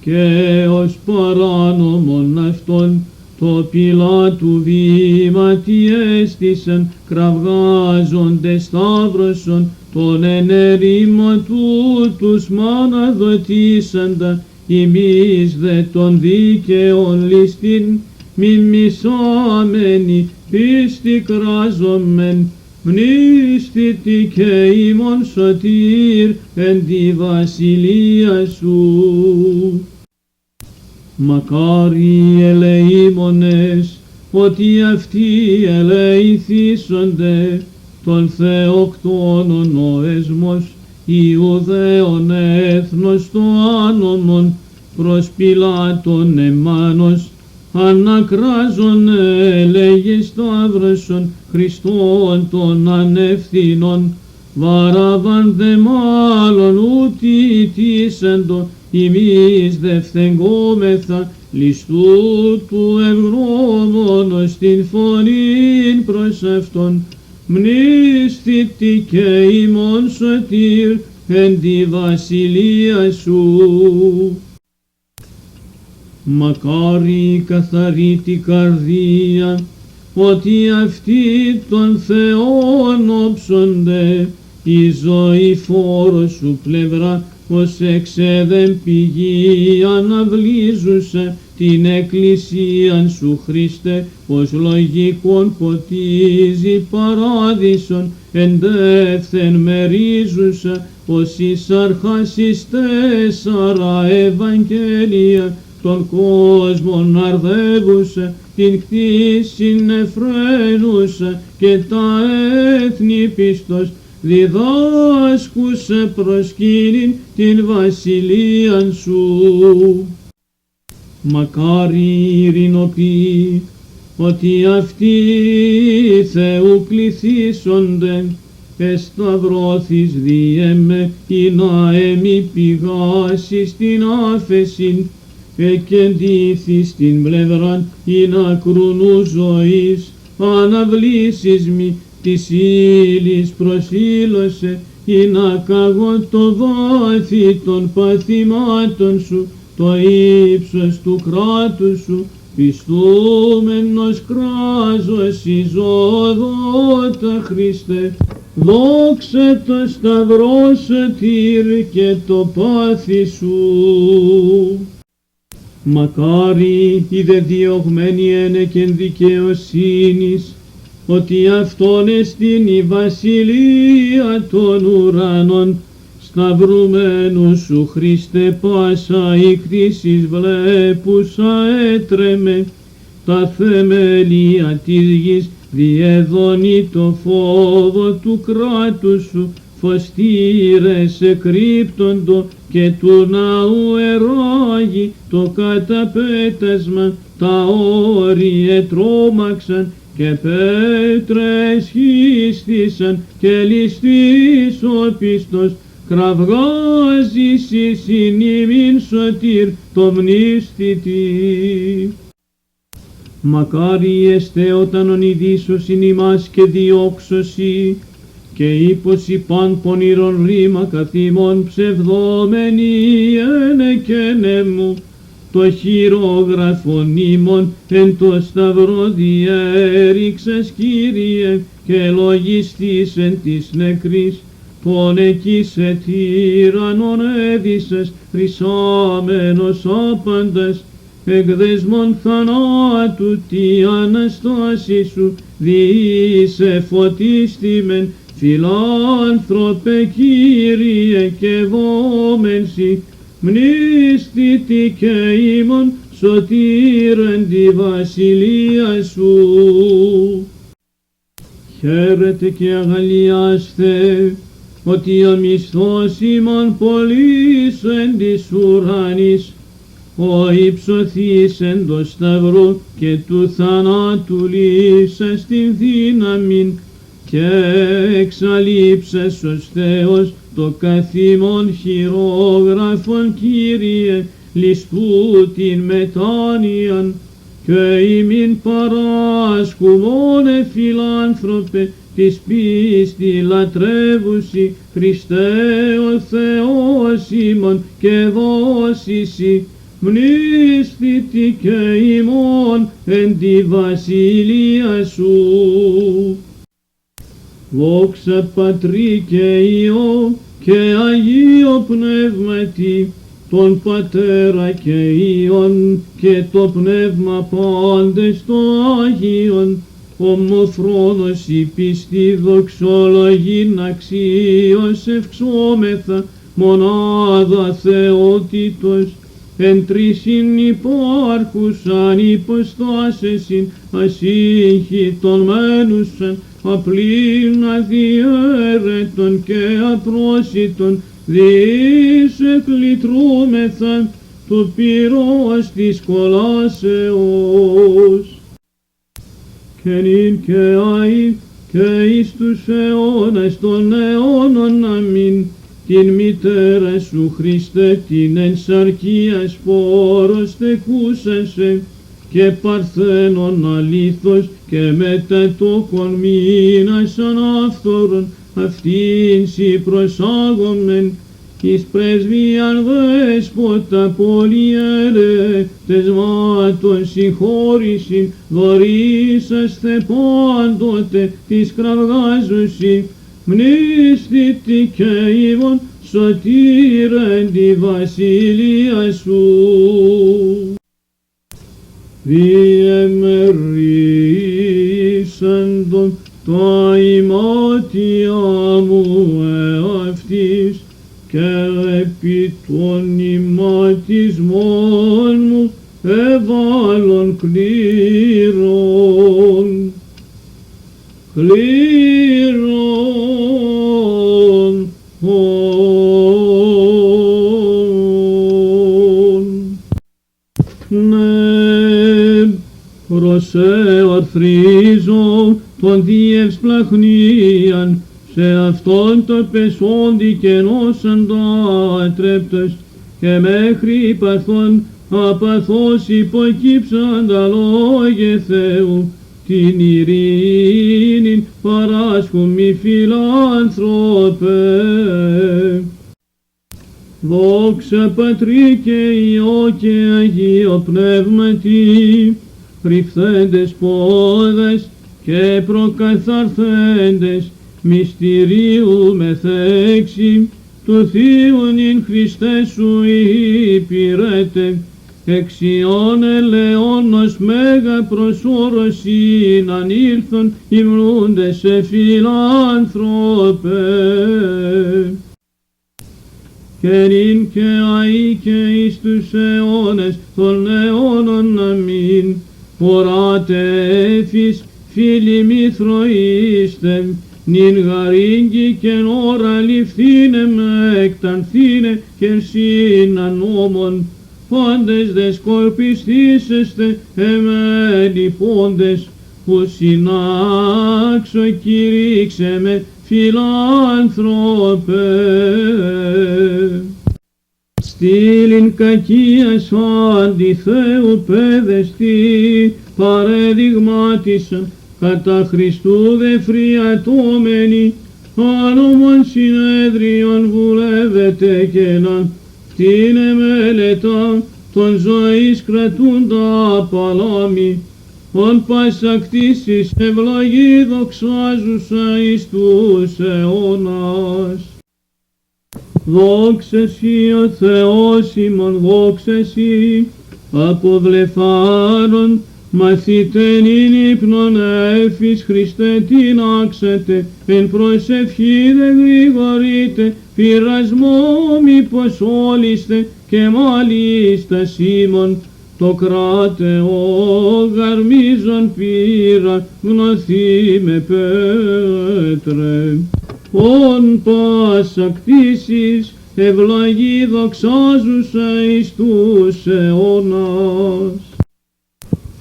και ως παράνομον αυτόν το Πιλάτου βήματι έστησαν, κραυγάζοντες σταύρωσον τον ενερήμο τούτους μάνα δοτήσαντα, ημείς δε των δίκαιων ληστήν μιμισάμενοι πίστη κράζομεν, μνήστητη και ημών σωτήρ εν τη βασιλεία σου. Μακάρι ελεήμονες, ότι αυτοί ελεηθήσονται, τον Θεοκτόνον ο έσμος, Ιουδαίων έθνος το άνομον, προς Πιλάτων εμάνος, ανακράζον έλεγε σταύρωσον Χριστόν των ανευθύνων, Βαραβάν δε μάλλον ούτι τίσαντο, ημείς δε φθεγγόμεθα ληστού του ευγνώμονος την φωνήν προς αυτόν, μνήστητη και ημών σωτήρ εν τη βασιλεία σου. Μακάρι η καθαρή την καρδία, ότι αυτοί των Θεών όψονται, η ζωή φόρος σου πλευρά, ως εξέδεν πηγή αναβλίζουσα την εκκλησίαν σου Χριστέ, ως λογικόν ποτίζει παράδεισον, εντεύθεν μερίζουσα, ως εις αρχάς εις 4 Ευαγγέλια, τον κόσμον αρδεύουσα, την κτήσιν εφραίνουσα, και τα έθνη πιστός διδάσκουσε προσκύνην την βασιλείαν σου. Μακάρι ειρηνοποιοί, ότι αυτοί Θεού κληθήσονται, εσταυρώθης διέμε ή να εμεί πηγάσεις την άφεσιν, εκεντήθης την πλευράν ή να κρουνού ζωής, αναβλήσεις μη της ύλης προσήλωσε, ή να καγώ το βάθη των παθημάτων σου, το ύψος του κράτους σου, πιστούμενος κράζος εις οδότα Χριστέ, δόξα το σταυρό σωτήρ και το πάθη σου. Μακάρι οι δε διωγμένοι ένεκεν δικαιοσύνης, ότι αυτόν εστίν η βασιλεία των ουρανών, σταυρουμένου σου Χριστέ πάσα η κρίσης βλέπουσα έτρεμε, τα θεμέλια της γης διεδώνει το φόβο του κράτους σου, φωστήρες εκρύπτοντο και του ναού εράγει το καταπέτασμα, τα όρια τρόμαξαν και πέτρες χύστησαν και ληστής ο πιστός, κραυγάζεις εις ημίν σωτήρ το μνηστητή. Μακάρι εστέ όταν ονειδήσωσιν ημάς και διώξωσι, και ύποσι παν πονηρών ρήμα καθήμων ψευδόμενοι ένεκενε μου, το χειρόγραφον ήμων εν το σταυρό διέριξας Κύριε, και λογιστής εν της νεκρής, πονεκίσε τύραννον έδισες, χρυσάμενος άπαντας, εκδεσμόν θανάτου τη Αναστάση σου, διήσε φωτίστημεν, φιλάνθρωπε Κύριε και βόμενσι, μνηστητή και ημών σωτήρεν τη βασιλεία σου. Χαίρετε και αγαλιάστε, ότι ο μισθός ημών πολύς εν της ουρανής, ο υψωθής εν το σταυρό και του θανάτου λύσας την δύναμην, και εξαλείψας ως Θεός το καθήμον χειρόγραφον Κύριε, ληστού την μετάνοιαν, και ημίν παράσκουμόνε φιλάνθρωπε, της πίστη λατρεύουσι, Χριστέ ο Θεός ημών και δώσισι, μνηστητή και ημών εν τη βασιλεία σου. Δόξα Πατρί και Υιό και Αγίο Πνεύματι, τον Πατέρα και Υιόν και το Πνεύμα πάντες το Άγιον, ομοφρόνος η πίστη δοξολογήν αξίως ευξόμεθα, μονάδα Θεότητος, εν τρίσιν υπάρχουσαν υποστάσεσιν, ασύγχυτον μένουσαν, απλήν αδιέρετον και απρόσιτον, δις εκλητρούμεθα του πυρός της κολάσεως. Και νυν και αΐ και εις τους αιώνας των αιώνων αμήν, την μητέρα σου Χριστέ την εν σαρκίας πόρος τεκούσασε, και παρθένον αλήθως και μετατόκον μήνας ανάφθορον, αυτήν σοι προσάγομεν, εις πρεσβείαν δέσποτα πολυέρετες μάτων συγχώρησιν, δωρήσαστε πάντοτε της κραυγάζουσι, μνηστητή και ημών σωτήρεν τη βασιλεία σου. Διεμερίσαντον τα ημάτια μου εαυτής, και επί των ηματισμών μου εβάλλον κλήρων. τον διευσπλαχνίαν, σε αυτόν το πεσόντι κενώσαν τα τρέπτος, και μέχρι παθών απαθώς υποκύψαν τα λόγια Θεού, την ειρήνην παράσχομη φιλάνθρωπε. Δόξα Πατρί και Υιό και Αγίο Πνεύματι, κρυφθέντες πόδες και προκαθαρθέντες μυστηρίου μεθέξι, του Θείου νυν Χριστέ σου υπηρέτε, εξιών ελεόνος μέγα προσώρωσιν ανήλθον υμνούνται σε φιλάνθρωπε. Και νυν και αεί και εις τους αιώνες των αιώνων αμήν. Οράτε έφης φίλοι μη θροήστε, νυν γαρύγγι και ώρα ληφθήνε με εκτανθήνε και σύναν νόμων. Πάντες δε σκορπιστήσεστε εμένοι πόντες, που συνάξω κηρύξε με φιλάνθρωπε. Στήλην κακίας αντιθέου παιδεστή, παρεδειγμάτισαν κατά Χριστού δε φριατώμενοι, άνομον συνέδριον βουλεύεται και να φτύνε μελετά των ζωής κρατούντα παλάμη, ον πάσα κτήσεις ευλογή δοξάζουσα εις τους αιώνας. Δόξα Σοι ο Θεός ημών, δόξα Σοι, αποβλεφάρων μαθητεν ειν ύπνον έφης Χριστέ την άξατε, εν προσευχή δε γρηγορείτε, πειρασμό μήπως όλιστε και μάλιστα σήμων, το κράτε ο γαρμίζον πήρα γνωθεί με πέτρε. Ον πάσα κτήσεις ευλογή δοξάζουσα εις τους αιώνας.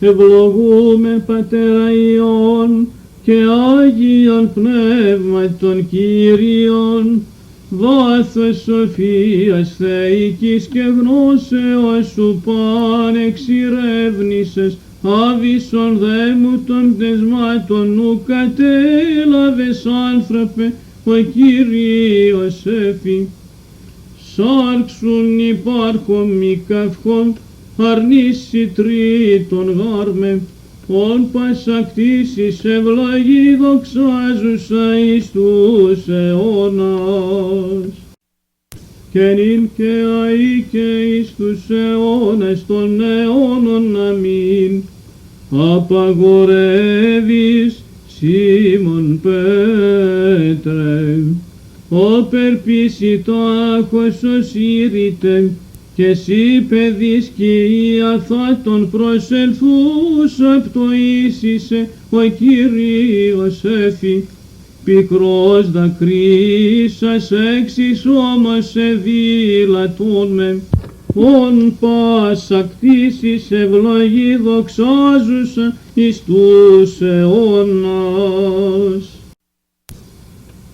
Ευλογούμε Πατέρα Υιόν και Άγιον Πνεύμα των Κύριων, βάθος σοφίας θεϊκής και γνώσεως σου παν εξηρεύνησες, άβυσον δε μου των πτεσμάτων νου κατέλαβες άνθρωπε, ο Κύριος έφη. Σάρξουν υπάρχον μη καυχόν, αρνήσει τρίτον γάρμε, ον πάσα κτήσεις ευλογή δοξάζουσα εις τους αιώνας. Και νυν και αεί και εις τους αιώνες των αιώνων αμήν. Απαγορεύεις Σίμων Πέτρε, ο περπισιτάχος οσύρητε, και εσύ παιδίς Κυρία θα τον προσελθούς απ' το ίσισε, ο Κύριος έφη. Πικρός δακρύσας έξις όμως εδήλατον με, ον πάσα κτήσεις ευλογή δοξάζουσα εις τους αιώνας.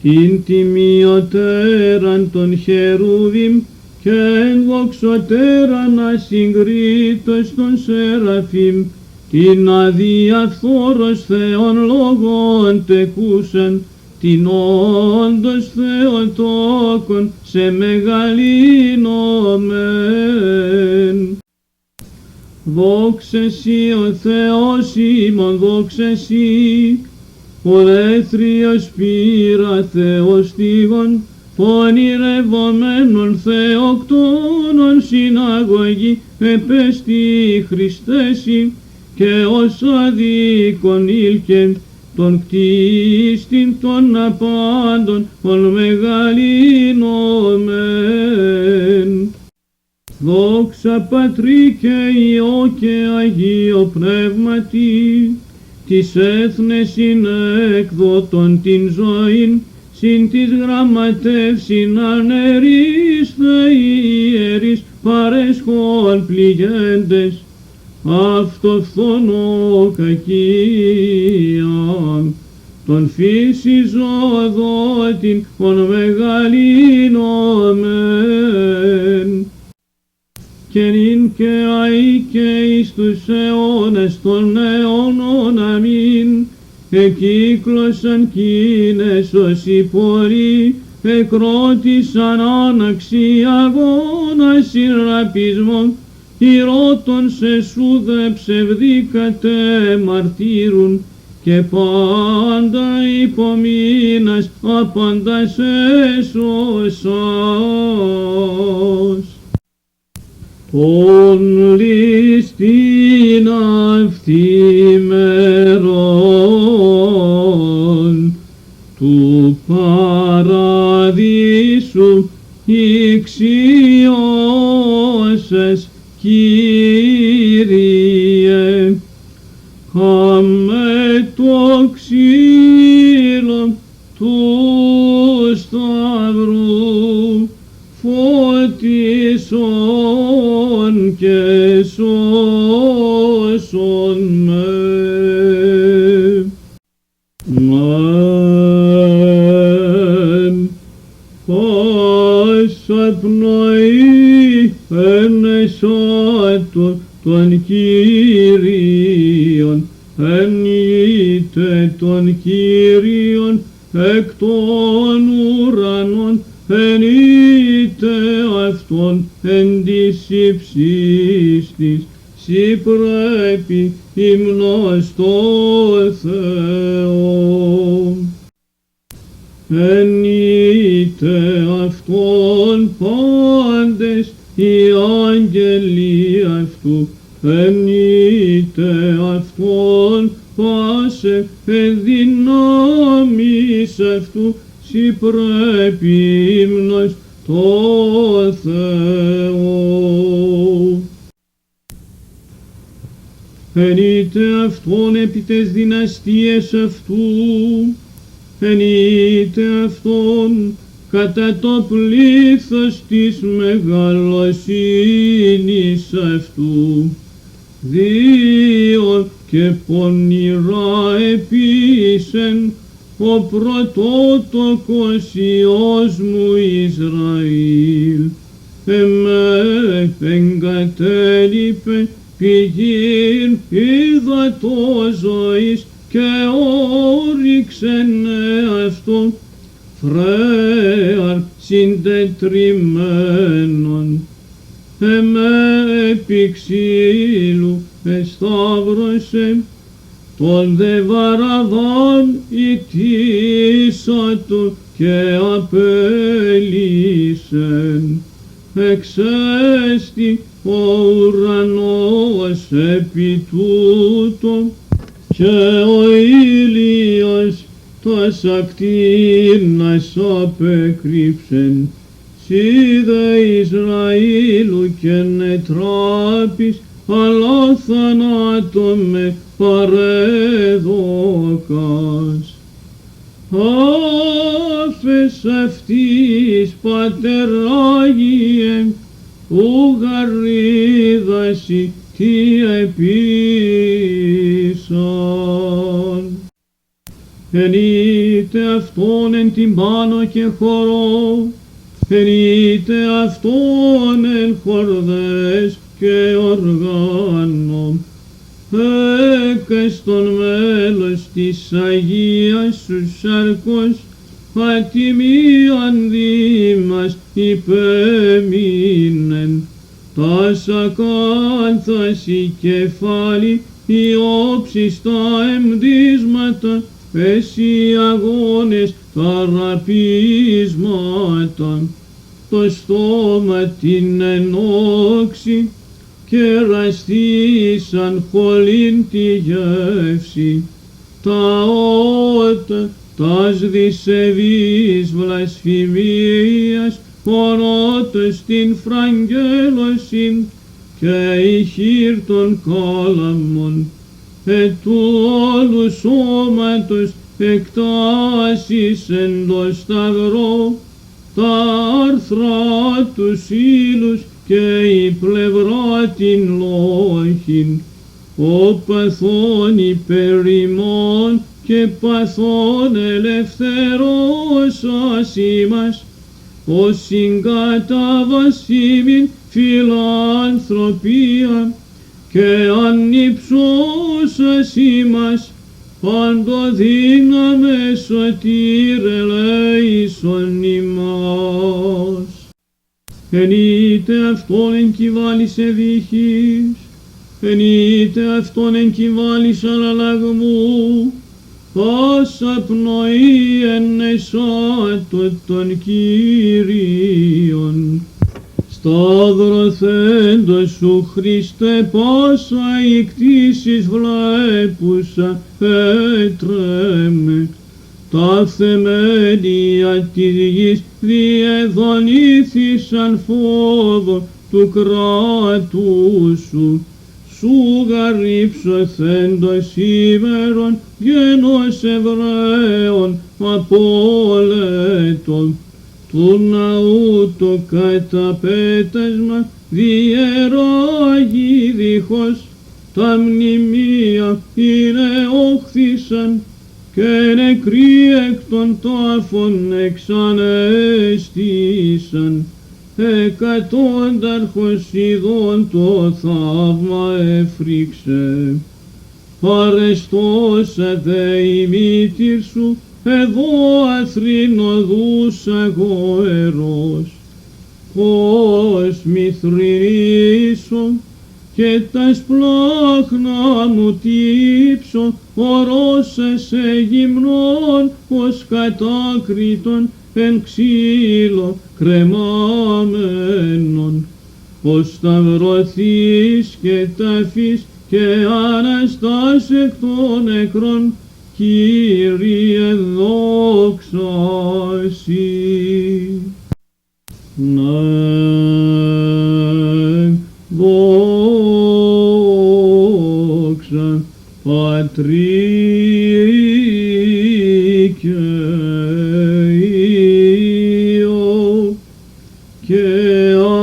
Την τιμιωτέραν των χερούβιμ και εν δοξωτέραν ασυγκρίτως των σεραφείμ, την αδιαφθόρος Θεόν λόγων τεκούσαν, την όντως Θεοτόκον σε μεγαλύνομεν. Δόξα Σοι ο Θεός ημών, δόξα Σοι, ολέθριος πήρα Θεός τίγων, ονειρευομένων Θεοκτόνων συναγωγή επέστη Χριστέσι, και ως αδίκον ήλκεν τον κτίστην των απάντων ον μεγαλύνομεν. Δόξα Πατρί και Υιό και Αγίο Πνεύματι, της έθνες συνέκδοτον την ζωήν, συν της γραμματεύσιν ανερείς θεϊερείς παρέσχον πληγέντες, αυτοφθονώ κακίαν, τον φύση ζωοδότην, ον μεγαλύνομεν. Και νυν και αεί και εις τους αιώνες των αιώνων αμήν, εκύκλωσαν κίνες όσοι πορεί, εκρότησαν άναξη αγώνα συρραπισμών, ηρώτων σε σου δε ψευδή κατεμαρτύρουν, και πάντα υπομείνας απάντας έσωσας. Τον ληστήν αυθήμερον του παραδείσου ηξιώσας Κύριε, χάμε το ξύλο του σταυρού, φώτισον και σώσον με. Πάσα πνοή ενεσάτω των Κύριων, ενείτε των Κύριων εκ των ουρανών, ενείτε αυτόν εν της υψής της, σοι πρέπει υμνός το Θεό. Ενείτε αυτόν πάντες οι άγγελοι αυτού, ενείτε αυτόν πάσε εν δυνάμεις αυτού, σοι πρέπει ύμνος το Θεό. Ενείτε αυτόν επί τες δυναστείες αυτού, ενείτε αυτόν κατά το πλήθος της μεγαλοσύνης αυτού, δύο και πονηρά επίσεν ο πρωτότοκος Υιός μου Ισραήλ, εμέ εγκατέλειπε πηγήν υδατός ζωής και όριξεν εαυτόν φρέαρ συντετριμένον. Εμέ επί ξύλου εσταύρωσε, τον δε βαραδάν ητήσατο και απέλυσεν. Εξέστη ο ουρανός επί τούτο, και ο ήλιος τας ακτίνας απεκρύψεν. Σοι δε Ισραήλου και νετράπης, αλλά θανάτω με παρέδωκας. Άφες αυτής πατεράγιε, ουγαρίδασι τι επίσαν. Ενείτε αυτόν εν τυμπάνω και χορό, ενείτε αυτόν εν χορδές και οργάνο, έκαστον μέλος της Αγίας σου σαρκός, ατιμίαν δήμας υπέμεινεν, τας ακάνθας η κεφάλι, οι όψεις τα εμπδίσματα, εσύ αγώνες τα ραπίσματα, το στόμα την ενόξη, και ραστήσαν χολήν τη γεύση, τα ότα τας δισεβής βλασφημίας, ορότος την φραγγέλωσιν, και η χείρ των κάλαμων, του όλου σώματος εκτάσεις εν το σταυρό, τα άρθρα τους ύλους και η πλευρά την λόχην, ο παθών υπερ ημών και παθών ελευθερώσας ημάς, ως συγκαταβασίμην φιλανθρωπία και ανυψώσας ημάς, παντοδύναμε σωτήρ ελέησον ημάς. Ενείτε αυτόν εγκυβάλεις ευήχης, ενείτε αυτόν εγκυβάλεις αλλαγμού, πάσα πνοή ενεσάτω των Κύριων. Σταυρωθέντος σου Χριστέ πάσα η κτήσεις βλέπουσα έτρεμε, τα θεμέλια της γης διεδονήθησαν φόβο του κράτους σου. Σου γαρύψωθέντος σήμερον γένος Εβραίων απόλετον, του ναού το καταπέτασμα διεράγει δίχως, τα μνημεία είναι όχθησαν και νεκροί εκ των τάφων εξανέστησαν. Εκατόνταρχος ειδών το θαύμα εφρίξε. Παρεστώσα δε η μήτηρ σου, εδώ αθρινοδούς αγοερός. Πώς μη θρηνήσω και τα σπλάχνα μου τύψω, ορώσεσαι γυμνών ως κατάκριτον εν ξύλο κρεμάμενον. Ως σταυρωθείς και ταφείς και αναστάς εκ των νεκρών, Κύριε δόξα Συ. Ναι, δόξα Πατρί και Υιό και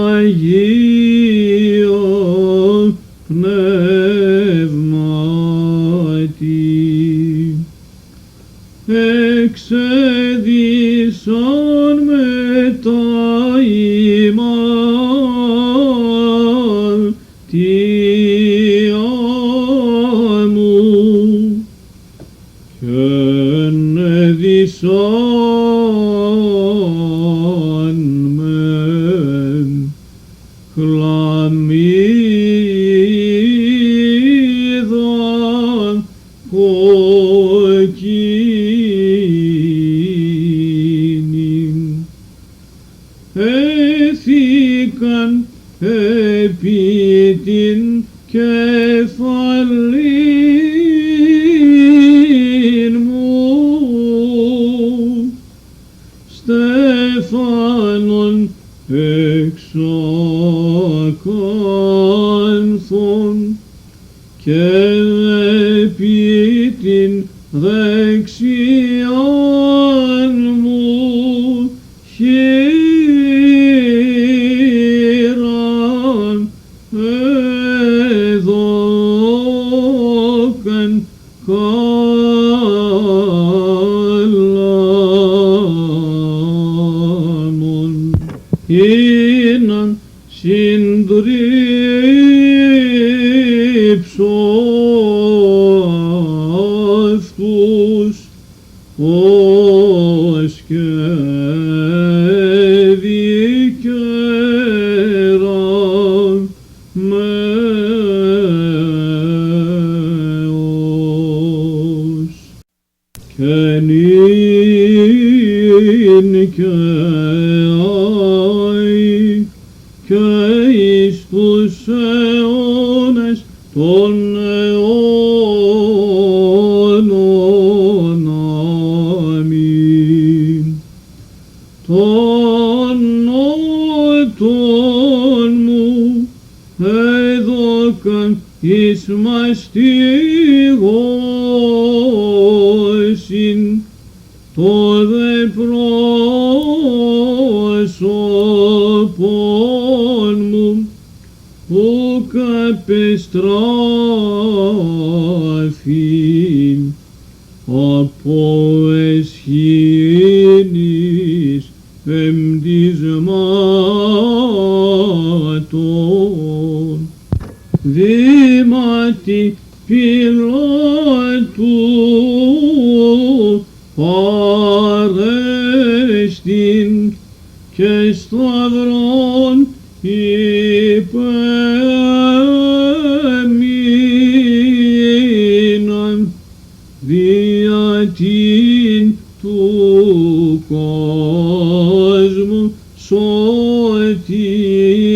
Αγίο Πνεύματι. Εξεδίσαν μετά ημάν μου και ενεδίσαν μεν χλαμίδαν κοκκίνην, έθηκαν επί την κεφαλήν μου, στέφανον εξακάνθον και επί την δεξιάν μου χείραν εδώκαν καλάμον, είναν συντρίψω αυτούς ως και δικαίρα μεος. Και νυν και αεί και εις τους αιώνες των αιώνων. Αμήν. Τον νότον μου έδωκαν εις μαστιγώσιν, το δε πρόσωπον μου που καπεστράφην από εσχήνης εμπτυσμάτων. Δήματι Πιλότου παρέστην και σταυρών υπέμειναν δια την του κόσμου σωτηρίας.